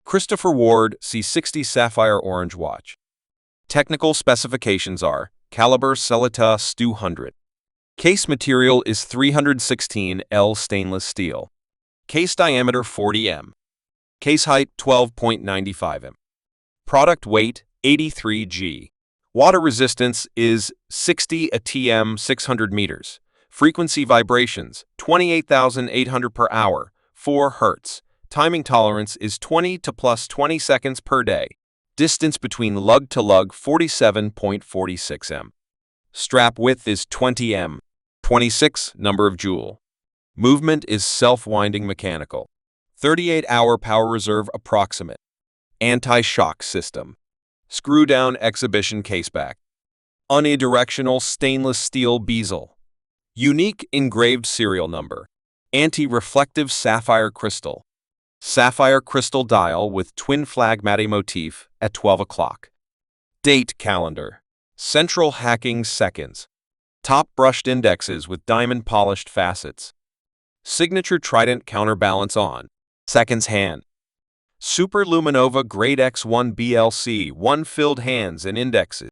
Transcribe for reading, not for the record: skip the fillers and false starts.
Christopher Ward C60 Sapphire Orange Watch. Technical specifications are caliber Celita STU-100. Case material is 316L stainless steel. Case diameter 40 m. Case height 12.95 m. Product weight 83 g. Water resistance is 60 atm 600 meters. Frequency vibrations 28,800 per hour, 4 Hz. Timing tolerance is 20 to plus 20 seconds per day. Distance between lug to lug 47.46 m. Strap width is 20 m. 26 number of joule. Movement is self-winding mechanical. 38-hour power reserve approximate. Anti-shock system. Screw-down exhibition caseback. Unidirectional stainless steel bezel. Unique engraved serial number. Anti-reflective sapphire crystal. Sapphire crystal dial with twin flag matte motif at 12 o'clock. Date calendar. Central hacking seconds. Top brushed indexes with diamond polished facets. Signature trident counterbalance on. Seconds hand. Super Luminova Grade X1 BLC 1 filled hands and indexes.